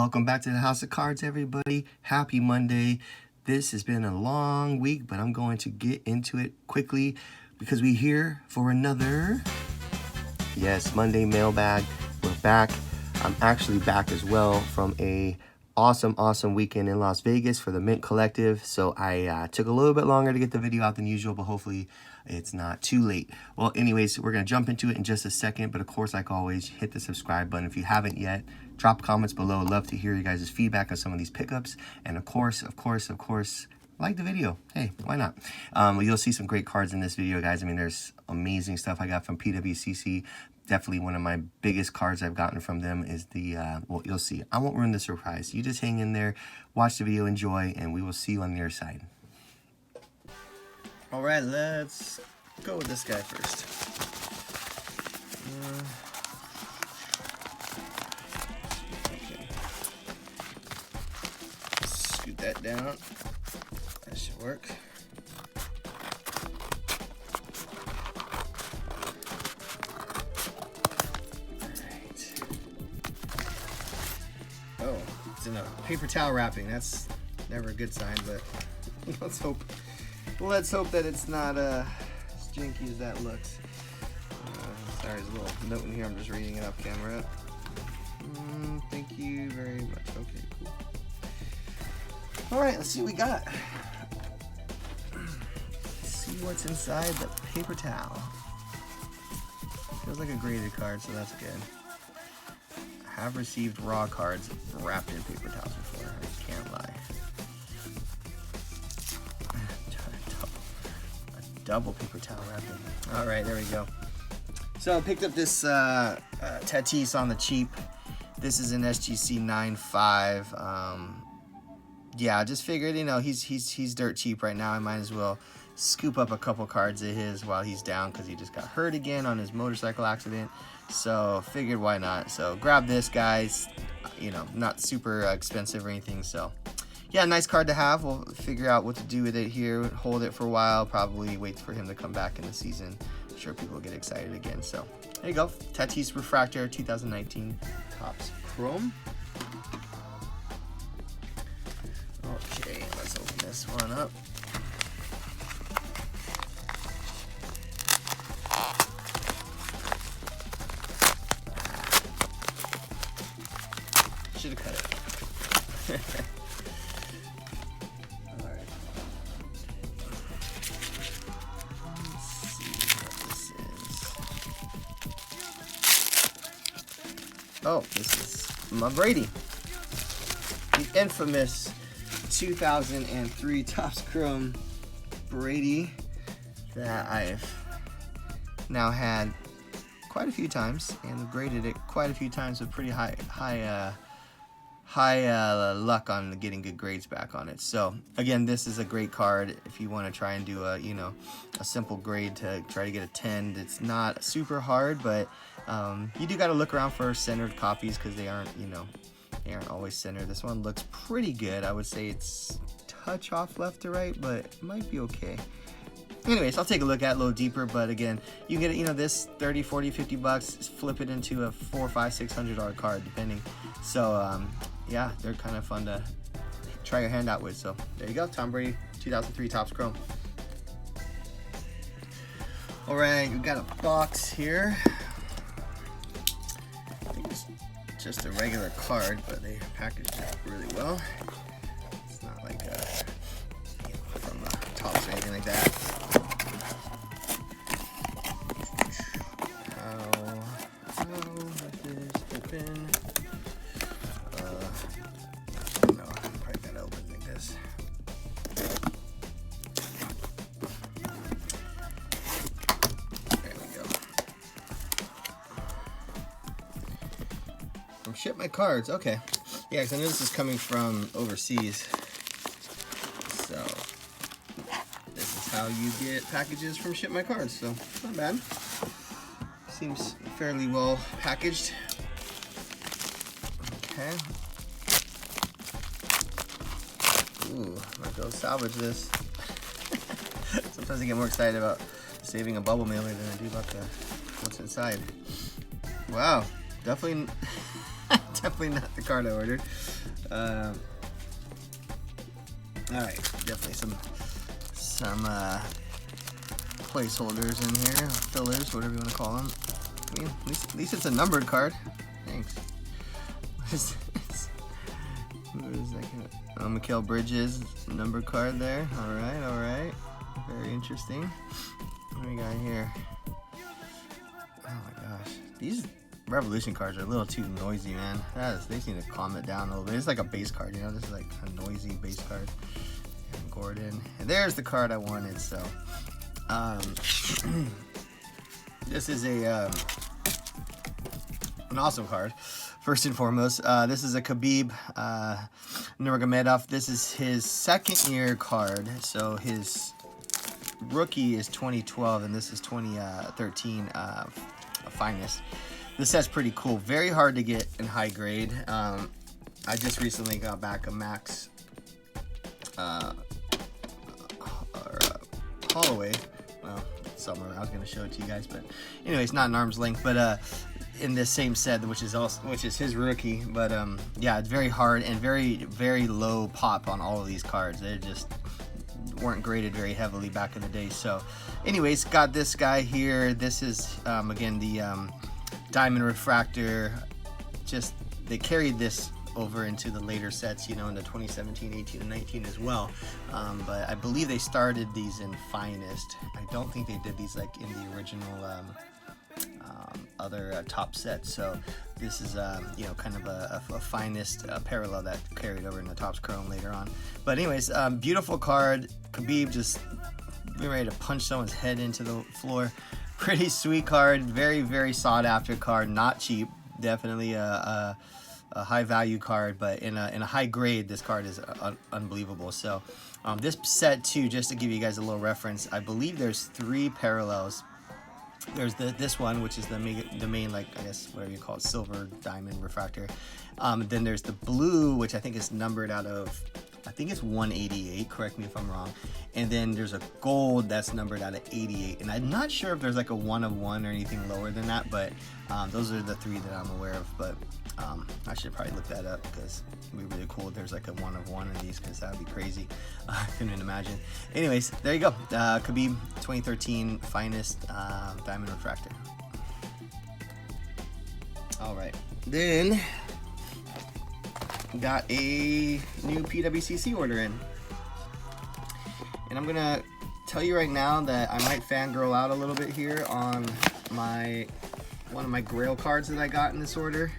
Welcome back to the House of Cards, everybody. Happy Monday. This has been a long week, but I'm going to get into it quickly because we're here for another, yes, Monday mailbag. We're back. I'm actually back as well from a awesome weekend in Las Vegas for the Mint Collective. So I took a little bit longer to get the video out than usual, but hopefully it's not too late. Well, anyways, we're going to jump into it in just a second. But of course, like always, hit the subscribe button if you haven't yet. Drop comments below. I'd love to hear you guys' feedback on some of these pickups. And of course, like the video. Hey, why not? You'll see some great cards in this video, guys. I mean, there's amazing stuff I got from PWCC. Definitely one of my biggest cards I've gotten from them is the, well, you'll see. I won't ruin the surprise. You just hang in there, watch the video, enjoy, and we will see you on the other side. All right, let's go with this guy first. Okay. Scoot that down. That should work. Oh, it's in a paper towel wrapping. That's never a good sign, but let's hope that it's not as janky as that looks. Sorry, there's a little note in here. I'm just reading it off camera. Thank you very much. Okay, cool. All right, let's see what we got. Let's see what's inside the paper towel. Feels like a graded card, so that's good. I have received raw cards wrapped in paper towels before. I can't lie. Double paper towel wrapping. All right, there we go. So I picked up this Tatis on the cheap. This is an SGC 9.5. Yeah, I just figured, you know, he's dirt cheap right now. I might as well scoop up a couple cards of his while he's down because he just got hurt again on his motorcycle accident. So figured why not. So grab this, guys. You know, not super expensive or anything. So yeah, nice card to have. We'll figure out what to do with it here. Hold it for a while. Probably wait for him to come back in the season. I'm sure people will get excited again. So there you go. Tatis Refractor 2019 Topps Chrome. Okay, let's open this one up. Should have cut it. Alright. Let's see what this is. Oh, this is my Brady. The infamous 2003 Topps Chrome Brady that I've now had quite a few times and graded it quite a few times with pretty high luck on getting good grades back on it. So again, this is a great card if you want to try and do a simple grade to try to get a 10. It's not super hard, but you do got to look around for centered copies because they aren't always centered. This one looks pretty good. I would say it's touch off left to right, but it might be okay. Anyways, I'll take a look at it a little deeper, but again, you get it, this 30, 40, 50 bucks, flip it into a $400, $500, $600 card depending. So yeah, they're kind of fun to try your hand out with. So there you go, Tom Brady 2003 Topps Chrome. All right, we got a box here. I think it's just a regular card, but they packaged it really well. It's not like from Topps or anything like that. How is this open? No, I'm probably gonna open like this. There we go. From Ship My Cards, okay. Yeah, because I know this is coming from overseas. So this is how you get packages from Ship My Cards, so not bad. Seems fairly well packaged. Okay. Ooh, I might go salvage this. Sometimes I get more excited about saving a bubble mailer than I do about what's inside. Wow, definitely definitely not the card I ordered. All right, definitely some placeholders in here, fillers, whatever you want to call them. I mean, at least it's a numbered card. Thanks. Who is that? Mikal Bridges numbered card there. All right. Very interesting. What do we got here? Oh my gosh, these Revolution cards are a little too noisy, man. They just need to calm it down a little bit. It's like a base card, you know. This is like a noisy base card. And Gordon, and there's the card I wanted. So, this is an awesome card. First and foremost, this is a Khabib Nurmagomedov. This is his second year card. So his rookie is 2012, and this is 2013 finest. This set's pretty cool. Very hard to get in high grade. I just recently got back a Max Holloway. Well, somewhere I was going to show it to you guys, but anyways, not an arm's length, but in this same set, which is his rookie. But yeah, it's very hard and very low pop on all of these cards. They just weren't graded very heavily back in the day. So anyways, got this guy here. This is again the diamond refractor. Just they carried this over into the later sets, you know, in the 2017, 18, and 19 as well. But I believe they started these in finest. I don't think they did these like in the original other top sets. So this is you know, kind of a finest parallel that carried over in the Topps Chrome later on. But anyways, beautiful card. Khabib just ready to punch someone's head into the floor. Pretty sweet card. Very sought after card. Not cheap. Definitely a high value card, but in a high grade, this card is unbelievable. So this set too, just to give you guys a little reference, I believe there's 3 parallels. There's this one, which is the main, like, I guess whatever you call it, silver diamond refractor. Then there's the blue, which I think is numbered out of, I think it's 188, correct me if I'm wrong. And then there's a gold that's numbered out of 88. And I'm not sure if there's like a 1 of 1 or anything lower than that, but those are the 3 that I'm aware of. But I should probably look that up, because it would be really cool if there's like a 1 of 1 of these, because that would be crazy. I couldn't imagine. Anyways, there you go. Khabib 2013 finest diamond refractor. All right, then got a new PWCC order in, and I'm gonna tell you right now that I might fangirl out a little bit here on one of my Grail cards that I got in this order.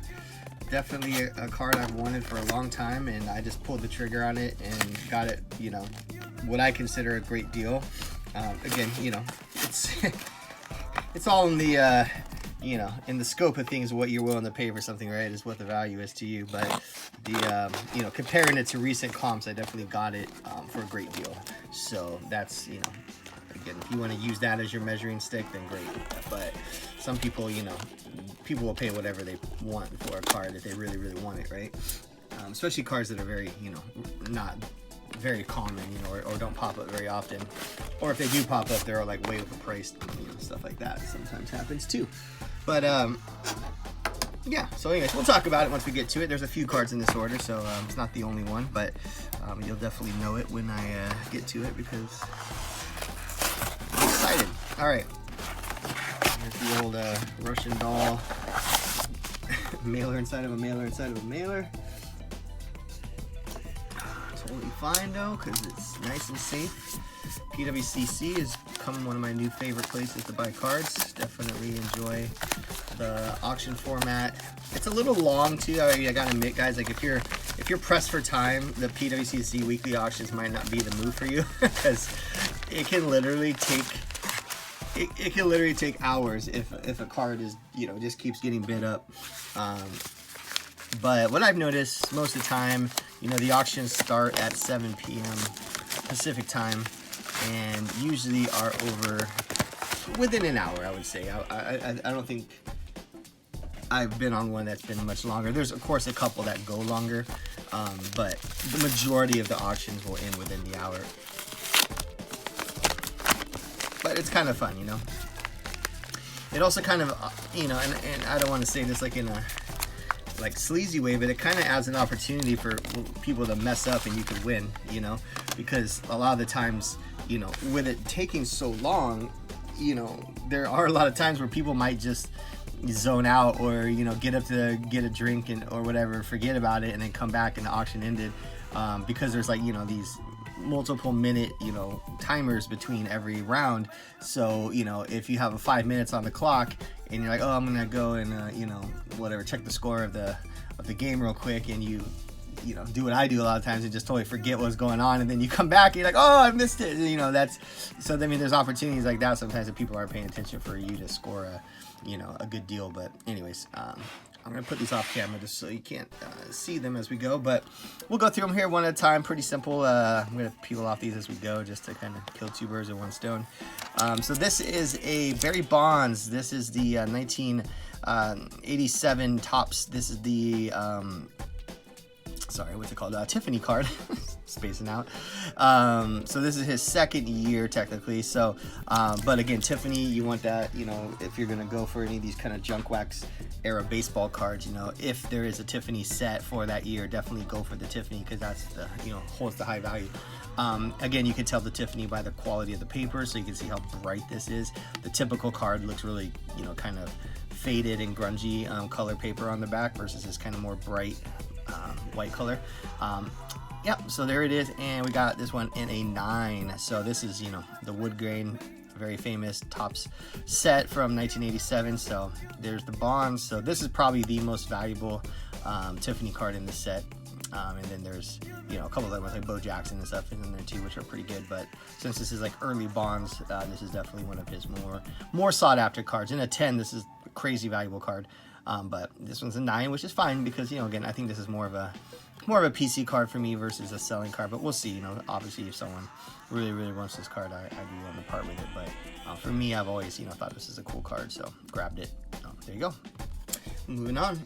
Definitely a card I've wanted for a long time, and I just pulled the trigger on it and got it, you know, what I consider a great deal. Again, you know, it's all in the you know, in the scope of things, what you're willing to pay for something, right, is what the value is to you. But the you know, comparing it to recent comps, I definitely got it for a great deal. So that's, you know, again, if you want to use that as your measuring stick, then great. But some people, you know, people will pay whatever they want for a card if they really want it, right? Especially cards that are very, you know, not very common, you know, or don't pop up very often, or if they do pop up, they're like way overpriced, you know, stuff like that sometimes happens too. But yeah, so anyways, we'll talk about it once we get to it. There's a few cards in this order, so it's not the only one, but you'll definitely know it when I get to it, because I'm excited. All right, here's the old Russian doll mailer inside of a mailer inside of a mailer. Totally fine though, because it's nice and safe. PWCC has become one of my new favorite places to buy cards. Definitely enjoy the auction format. It's a little long too. I gotta admit, guys, like if you're pressed for time, the PWCC weekly auctions might not be the move for you, because it can literally take hours if a card is, you know, just keeps getting bid up. But what I've noticed most of the time, you know, the auctions start at 7 p.m. Pacific time, and usually are over within an hour, I would say. I don't think I've been on one that's been much longer. There's, of course, a couple that go longer, but the majority of the auctions will end within the hour. But it's kind of fun, you know. It also kind of, you know, and I don't want to say this like in a like sleazy way, but it kind of adds an opportunity for people to mess up and you could win, you know, because a lot of the times, you know, with it taking so long, you know, there are a lot of times where people might just zone out, or, you know, get up to get a drink and or whatever, forget about it, and then come back and the auction ended, because there's like, you know, these multiple minute, you know, timers between every round. So, you know, if you have a 5 minutes on the clock and you're like, oh, I'm gonna go and you know, whatever, check the score of the game real quick, and you know, do what I do a lot of times and just totally forget what's going on, and then you come back and you're like, oh, I missed it, you know. That's so, I mean, there's opportunities like that sometimes that people aren't paying attention for you to score a, you know, a good deal. But anyways, I'm gonna put these off camera just so you can't see them as we go, but we'll go through them here one at a time. Pretty simple. I'm gonna peel off these as we go just to kind of kill two birds with one stone. So this is a Barry Bonds. This is the 1987 Topps. This is the sorry, what's it called? Tiffany card. Spacing out. So this is his second year technically. So, but again, Tiffany, you want that, you know, if you're gonna go for any of these kind of junk wax era baseball cards, you know, if there is a Tiffany set for that year, definitely go for the Tiffany, because that's the, you know, holds the high value. Again, you can tell the Tiffany by the quality of the paper, so you can see how bright this is. The typical card looks really, you know, kind of faded and grungy color paper on the back versus this kind of more bright white color. Yep, so there it is, and we got this one in a 9. So this is, you know, the wood grain, very famous Topps set from 1987. So there's the Bonds. So this is probably the most valuable Tiffany card in the set. And then there's, you know, a couple of other ones like Bo Jackson and stuff in there too, which are pretty good. But since this is like early Bonds, this is definitely one of his more sought after cards. In a 10, this is a crazy valuable card. But this one's a 9, which is fine, because, you know, again, I think this is more of a PC card for me versus a selling card. But we'll see, you know, obviously if someone really wants this card, I'd be willing to part with it. But for me, I've always, you know, thought this is a cool card, so grabbed it. There you go. Moving on.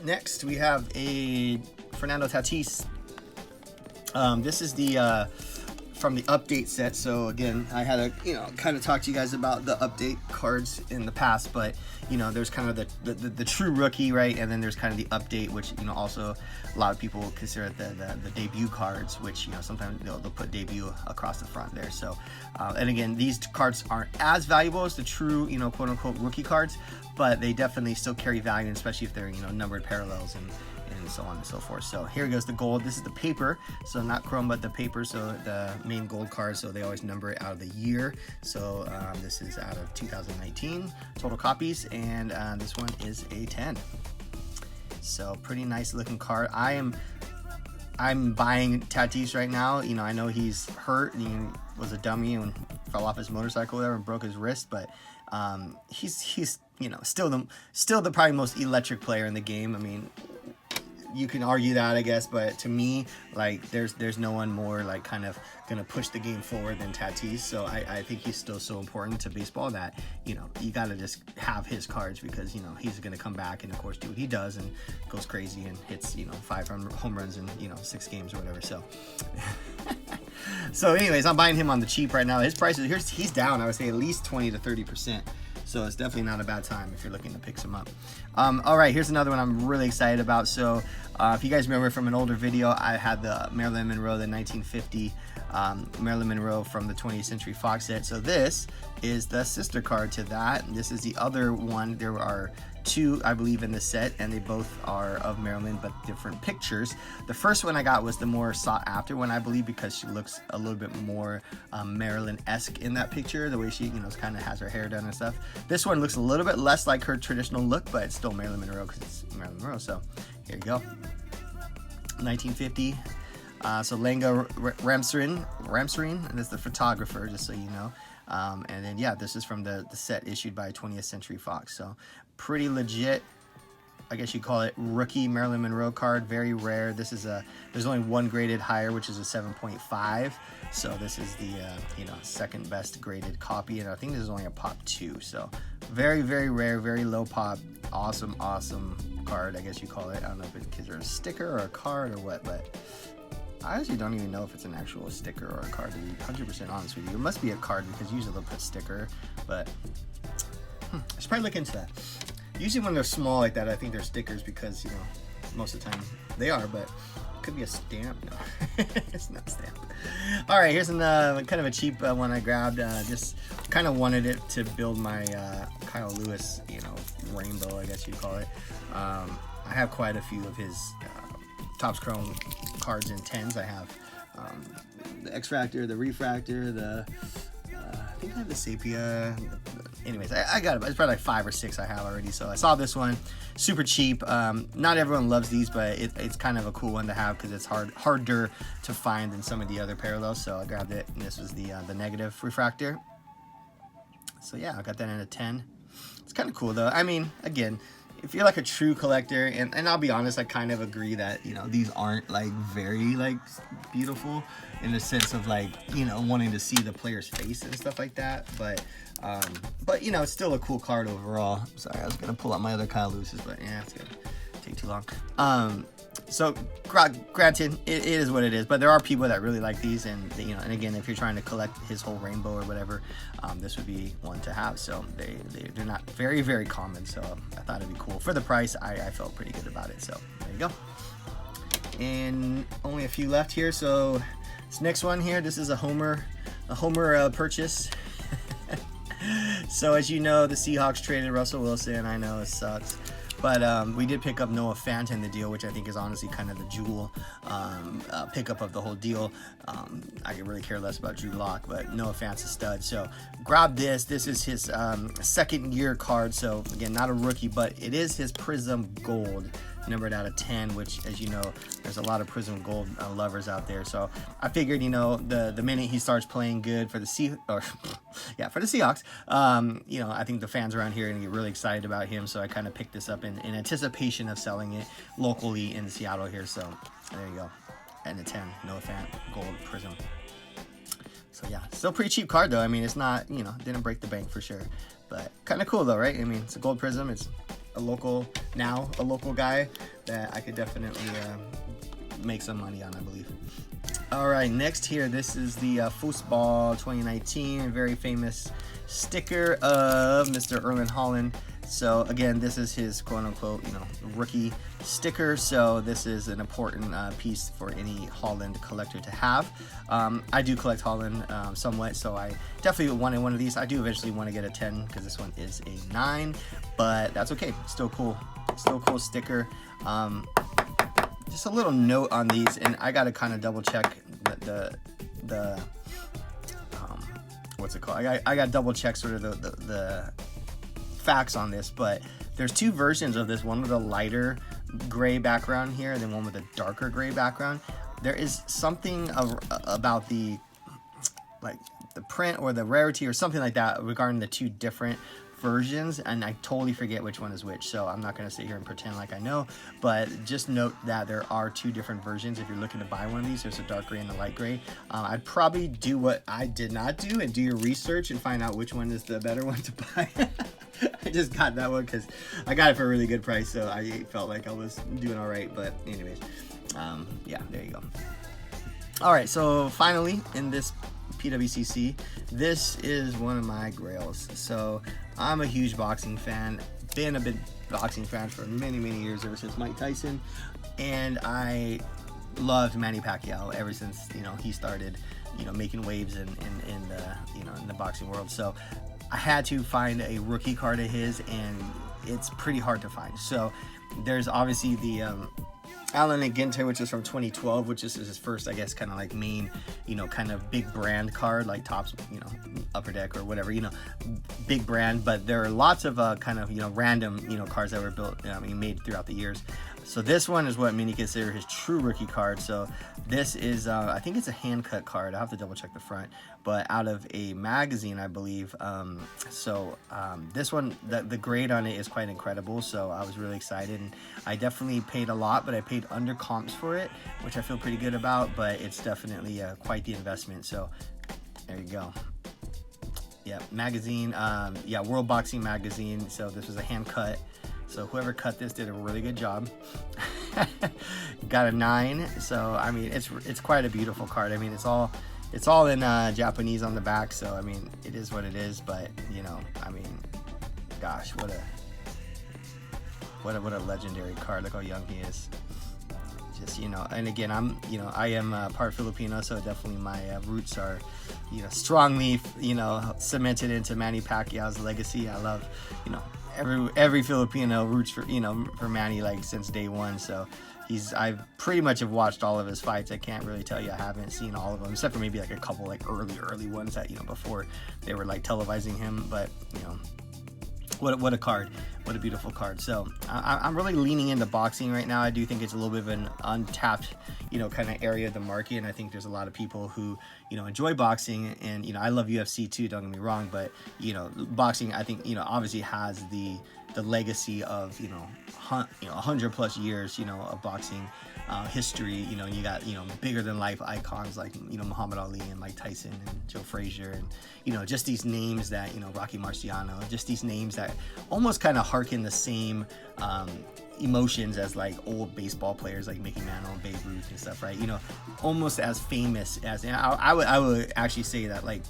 Next, we have a Fernando Tatis. This is the from the update set. So again, I had a, you know, kind of talk to you guys about the update cards in the past, but, you know, there's kind of the true rookie, right? And then there's kind of the update, which, you know, also a lot of people consider it the debut cards, which, you know, sometimes they'll put debut across the front there. So and again, these cards aren't as valuable as the true, you know, quote unquote rookie cards, but they definitely still carry value, especially if they're, you know, numbered parallels and so on and so forth. So here goes the gold. This is the paper, so not chrome, but the paper, so the main gold card, so they always number it out of the year. So this is out of 2019 total copies, and this one is a 10. So pretty nice looking card. I'm buying Tatis right now. You know, I know he's hurt, and he was a dummy and fell off his motorcycle there and broke his wrist, but he's you know, still the probably most electric player in the game. I mean, you can argue that, I guess, but to me, like, there's no one more like kind of gonna push the game forward than Tatis. So I think he's still so important to baseball that, you know, you gotta just have his cards, because, you know, he's gonna come back and of course do what he does and goes crazy and hits, you know, 5 home runs in, you know, 6 games or whatever. So so anyways, I'm buying him on the cheap right now. His price is, he's down, I would say at least 20 to 30%. So it's definitely not a bad time if you're looking to pick some up. All right, here's another one I'm really excited about. So if you guys remember from an older video, I had the Marilyn Monroe, the 1950 Marilyn Monroe from the 20th Century Fox set. So this is the sister card to that. This is the other one. There are 2, I believe, in the set, and they both are of Marilyn, but different pictures. The first one I got was the more sought after one, I believe, because she looks a little bit more Marilyn-esque in that picture, the way she, you know, kind of has her hair done and stuff. This one looks a little bit less like her traditional look, but it's still Marilyn Monroe because it's Marilyn Monroe. So here you go. 1950. So Lenga Ramsrin, and that's the photographer, just so you know. And then, yeah, this is from the set issued by 20th Century Fox. So pretty legit, I guess you call it, rookie Marilyn Monroe card. Very rare. This is there's only one graded higher, which is a 7.5. So this is the you know, second best graded copy, and I think this is only a pop 2. So very rare, very low pop. Awesome card, I guess you call it. I don't know if it's because there's a sticker or a card or what, but I actually don't even know if it's an actual sticker or a card, to be 100% honest with you. It must be a card, because usually they'll put sticker, but I should probably look into that. Usually when they're small like that, I think they're stickers because, you know, most of the time they are, but it could be a stamp. No, it's not a stamp. All right, here's kind of a cheap one I grabbed. Just kind of wanted it to build my Kyle Lewis, you know, rainbow, I guess you'd call it. I have quite a few of his Topps Chrome cards in 10s. I have the X-Fractor, the Refractor, the I think I have the Sepia. Anyways, I got it. It's probably like 5 or 6 I have already. So I saw this one, super cheap. Not everyone loves these, but it's kind of a cool one to have because it's harder to find than some of the other parallels. So I grabbed it, and this was the negative refractor. So yeah, I got that in a 10. It's kind of cool though. I mean, again, if you're like a true collector, and I'll be honest, I kind of agree that, you know, these aren't like very like beautiful in the sense of like, you know, wanting to see the player's face and stuff like that. But you know, it's still a cool card overall. Sorry, I was gonna pull out my other Kyle Lewis's, but yeah, it's gonna take too long. So granted, it is what it is, but there are people that really like these, and you know, and again, if you're trying to collect his whole rainbow or whatever, this would be one to have. So they're not very common, so I thought it'd be cool. For the price, I felt pretty good about it. So there you go. And only a few left here. So this next one here, this is a Homer purchase. So as you know, the Seahawks traded Russell Wilson. I know it sucks. But we did pick up Noah Fant in the deal, which I think is honestly kind of the jewel pickup of the whole deal. I could really care less about Drew Lock, but Noah Fant's a stud. So grab this. This is his second year card. So again, not a rookie, but it is his Prism Gold, numbered out of 10, which, as you know, there's a lot of Prism Gold lovers out there. So I figured, you know, the minute he starts playing good for the Seahawks, you know, I think the fans around here are gonna get really excited about him. So I kind of picked this up in anticipation of selling it locally in Seattle here. So there you go, and a 10, Noah Fant Gold Prism. So yeah, still pretty cheap card though. I mean, it's not, you know, didn't break the bank for sure, but kind of cool though, right? I mean, it's a gold Prism. It's a local guy that I could definitely make some money on, I believe. All right, next here, this is the Foosball 2019, very famous sticker of Mr. Erling Haaland. So again, this is his quote-unquote, you know, rookie sticker. So this is an important piece for any Haaland collector to have. I do collect Haaland somewhat, so I definitely wanted one of these. I do eventually want to get a 10 because this one is a 9, but that's okay. Still cool. Still cool sticker. Just a little note on these, and I got to kind of double check the what's it called? I got to double check sort of the facts on this, but there's two versions of this, one with a lighter gray background here and then one with a darker gray background. There is something about the print or the rarity or something like that regarding the two different versions, and I totally forget which one is which, so I'm not going to sit here and pretend like I know, but just note that there are two different versions. If you're looking to buy one of these, there's a dark gray and a light gray. I'd probably do what I did not do and do your research and find out which one is the better one to buy. I just got that one because I got it for a really good price, so I felt like I was doing all right. But anyways, yeah, there you go. All right, so finally in this PWCC, this is one of my grails. So I'm a huge boxing fan, been a big boxing fan for many years, ever since Mike Tyson, and I loved Manny Pacquiao ever since, you know, he started, you know, making waves in the, you know, in the boxing world. So I had to find a rookie card of his, and it's pretty hard to find. So there's obviously the Allen and Ginter, which is from 2012, which is his first, I guess, kind of like main, you know, kind of big brand card, like Topps, you know, Upper Deck or whatever, you know, big brand. But there are lots of kind of, you know, random, you know, cards that were built, made throughout the years. So this one is what many consider his true rookie card. So this is, I think it's a hand cut card. I'll have to double check the front, but out of a magazine, I believe. This one, the grade on it is quite incredible. So I was really excited, and I definitely paid a lot, but I paid under comps for it, which I feel pretty good about, but it's definitely quite the investment. So there you go. Yeah, magazine, World Boxing Magazine. So this was a hand cut. So whoever cut this did a really good job. Got a 9. So I mean, it's quite a beautiful card. I mean, it's all in Japanese on the back. So I mean, it is what it is. But you know, I mean, gosh, what what a legendary card. Look how young he is. Just, you know, and again, I am part Filipino, so definitely my roots are, you know, strongly, you know, cemented into Manny Pacquiao's legacy. I love, you know, every Filipino roots for, you know, for Manny, like, since day one. So I've pretty much have watched all of his fights. I can't really tell you I haven't seen all of them, except for maybe like a couple like early ones that, you know, before they were like televising him. But, you know, what a card, what a beautiful card. So I'm really leaning into boxing right now. I do think it's a little bit of an untapped, you know, kind of area of the market, and I think there's a lot of people who, you know, enjoy boxing, and, you know, I love UFC too, don't get me wrong, but, you know, boxing, I think, you know, obviously has the legacy of, you know, 100+ years, you know, of boxing history. You know, you got, you know, bigger than life icons like, you know, Muhammad Ali and Mike Tyson and Joe Frazier, and, you know, just these names that, you know, Rocky Marciano, just these names that almost kind of harken the same emotions as like old baseball players like Mickey Mantle and Babe Ruth and stuff, right? You know, almost as famous as, and I would actually say that like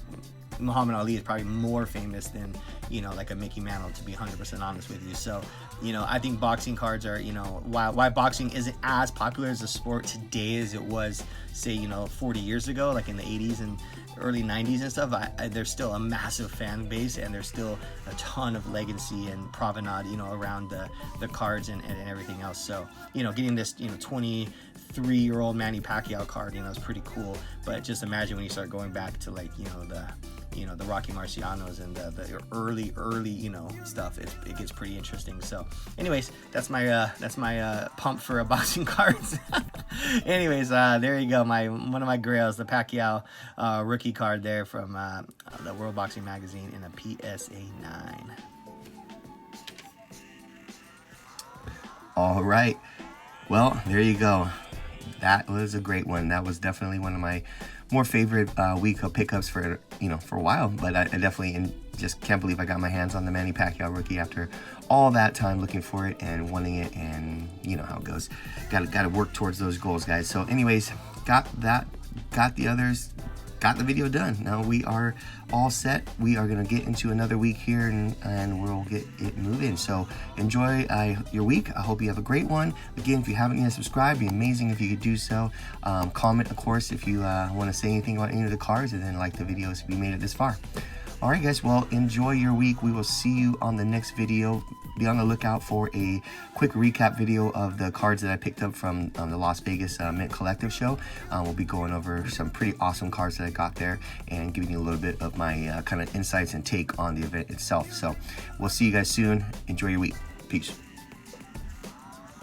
Muhammad Ali is probably more famous than, you know, like a Mickey Mantle, to be 100% honest with you. So, you know, I think boxing cards are, you know, why boxing isn't as popular as a sport today as it was, say, you know, 40 years ago, like in the 80s and early 90s and stuff. There's still a massive fan base, and there's still a ton of legacy and provenade, you know, around the cards and everything else. So, you know, getting this, you know, 23-year-old Manny Pacquiao card, you know, is pretty cool. But just imagine when you start going back to, like, you know, the Rocky Marcianos and the early, you know, stuff. It gets pretty interesting. So, anyways, that's my pump for boxing cards. Anyways, there you go. One of my grails, the Pacquiao rookie card there from the World Boxing Magazine in a PSA 9. All right. Well, there you go. That was a great one. That was definitely one of my more favorite week of pickups for, you know, for a while. But I definitely just can't believe I got my hands on the Manny Pacquiao rookie after all that time looking for it and wanting it, and you know how it goes. Got to work towards those goals, guys. So anyways, got the others, got the video done. Now we are all set. We are going to get into another week here, and we'll get it moving. So enjoy your week. I hope you have a great one. Again, if you haven't yet subscribed, it'd be amazing if you could do so. Comment, of course, if you want to say anything about any of the cards, and then like the videos if you made it this far. All right, guys. Well, enjoy your week. We will see you on the next video. Be on the lookout for a quick recap video of the cards that I picked up from the Las Vegas Mint Collective show. We'll be going over some pretty awesome cards that I got there and giving you a little bit of my kind of insights and take on the event itself. So we'll see you guys soon. Enjoy your week. Peace.